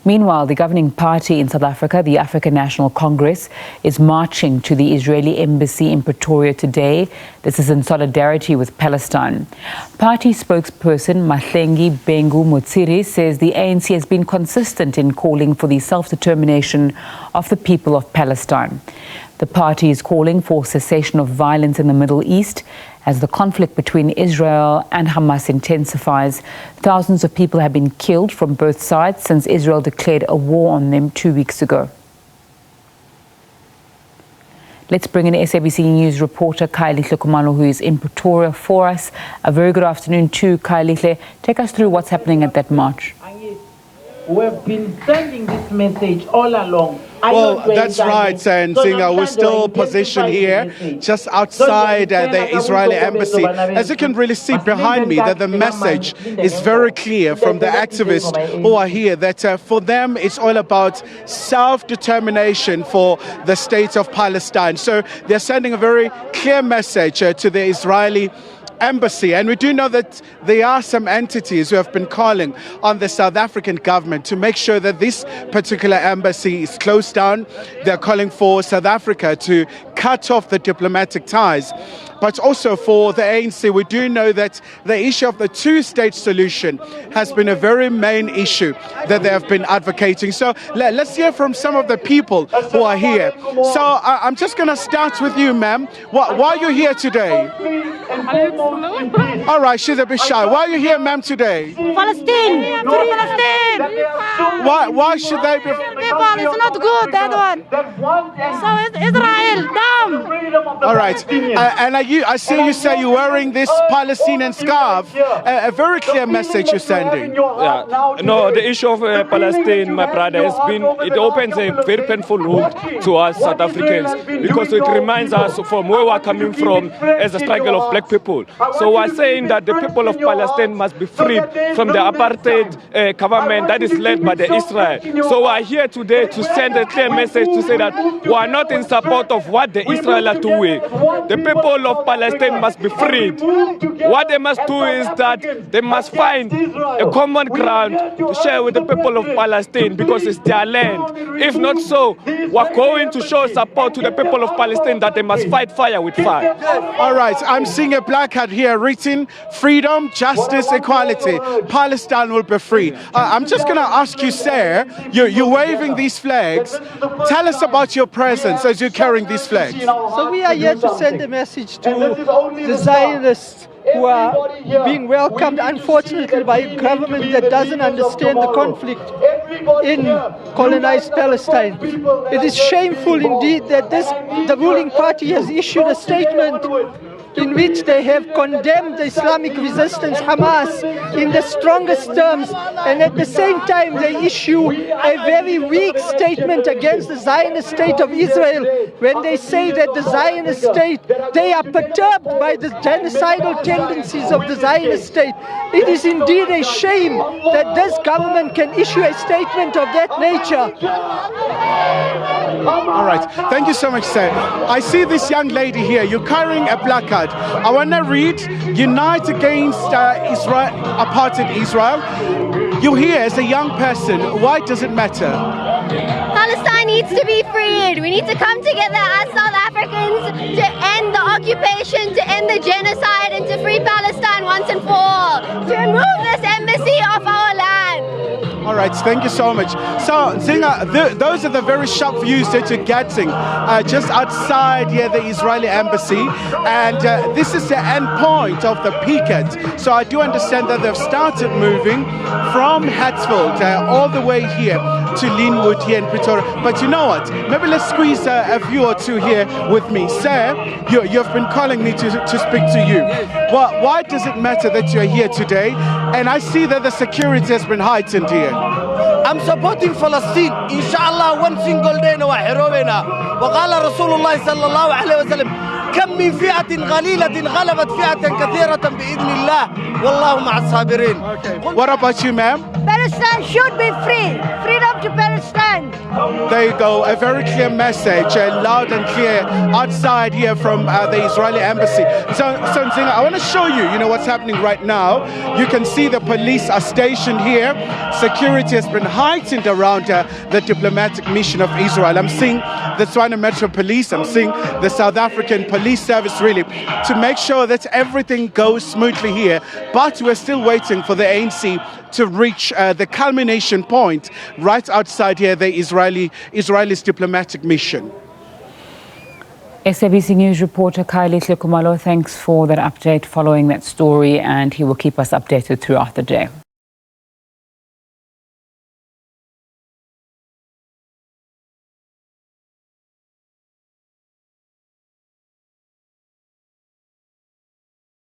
Meanwhile, the governing party in South Africa, the African National Congress, is marching to the Israeli embassy in Pretoria today. This is in solidarity with Palestine. Party spokesperson Mahlengi Bhengu-Motsiri says the ANC has been consistent in calling for the self-determination of the people of Palestine. The party is calling for cessation of violence in the Middle East as the conflict between Israel and Hamas intensifies. Thousands of people have been killed from both sides since Israel declared a war on them 2 weeks ago. Let's bring in SABC News reporter Kailihle Kumalo, who is in Pretoria for us. A very good afternoon to Kailihle. Take us through what's happening at that march. We've been sending this message all along. Well, that's right, and we're still positioned here just outside the Israeli embassy. As you can really see behind me, that the message is very clear from the activists who are here, that for them it's all about self-determination for the state of Palestine. So they're sending a very clear message to the Israeli embassy, and we do know that there are some entities who have been calling on the South African government to make sure that this particular embassy is closed down. They're calling for South Africa to cut off the diplomatic ties. But also for the ANC, we do know that the issue of the two-state solution has been a very main issue that they have been advocating. So let's hear from some of the people who are here. So I'm just going to start with you, ma'am. Why are you here today? All right, she's a bit shy. Why are you here, ma'am, today? Palestine! Free Palestine! Why should they be? People, it's not good, that one. So Israel, down! All right. And I see you say you're wearing this Palestinian scarf. A very clear message you're sending. Yeah. No, the issue of Palestine, my brother, it opens a very painful wound to us South Africans, because it reminds us from where we're coming from as a struggle of black people. So we're saying that the people of Palestine must be freed from the apartheid government that is led by the Israel. So we're here today to send a clear message to say that we are not in support of what the Israel are doing. The people of Palestine must be freed. What they must do is that they must find a common ground to share with the people of Palestine, because it's their land. If not so, we're going to show support to the people of Palestine that they must fight fire with fire. All right, I'm seeing a placard here written, freedom, justice, equality. Palestine will be free. I'm just going to ask you, sir, you're waving these flags. Tell us about your presence as you're carrying these flags. So we are here to send a message to the Zionists who are being welcomed, unfortunately, by a government that doesn't understand the conflict in colonized Palestine. It is shameful indeed that the ruling party has issued a statement in which they have condemned the Islamic resistance, Hamas, in the strongest terms, and at the same time they issue a very weak statement against the Zionist state of Israel when they say that the Zionist state, they are perturbed by the genocidal tendencies of the Zionist state. It is indeed a shame that this government can issue a statement of that nature. All right, thank you so much, sir. I see this young lady here, you're carrying a placard. I want to read, Unite Against Apartheid Israel. You're here as a young person. Why does it matter? Palestine needs to be freed. We need to come together as South Africans to end the occupation, to end the genocide, and to free Palestine once and for all. To remove this embassy off our land. All right, thank you so much. So, Zinga, those are the very sharp views that you're getting just outside here, the Israeli embassy. And this is the end point of the picket. So I do understand that they've started moving from Hatfield all the way here to Linwood here in Pretoria. But you know what? Maybe let's squeeze a few or two here with me. Sir, you've been calling me to speak to you. Well, why does it matter that you're here today? And I see that the security has been heightened here. I'm supporting Palestine. Inshallah, one single day نوحروبنا. وقال رسول الله صلى الله عليه وسلم كم من فئة قليلة غلبت فئة كثيرة بإذن الله والله مع الصابرين. What about you, ma'am? Palestine should be free. Freedom to to Palestine. There you go, a very clear message, loud and clear, outside here from the Israeli embassy. So Nzinga, I want to show you, what's happening right now. You can see the police are stationed here. Security has been heightened around the diplomatic mission of Israel. I'm seeing the Tshwane Metro Police, I'm seeing the South African Police Service, really, to make sure that everything goes smoothly here. But we're still waiting for the ANC to reach the culmination point right outside here, the Israeli's diplomatic mission. SABC News reporter Kylie Kumalo, thanks for that update following that story, and he will keep us updated throughout the day.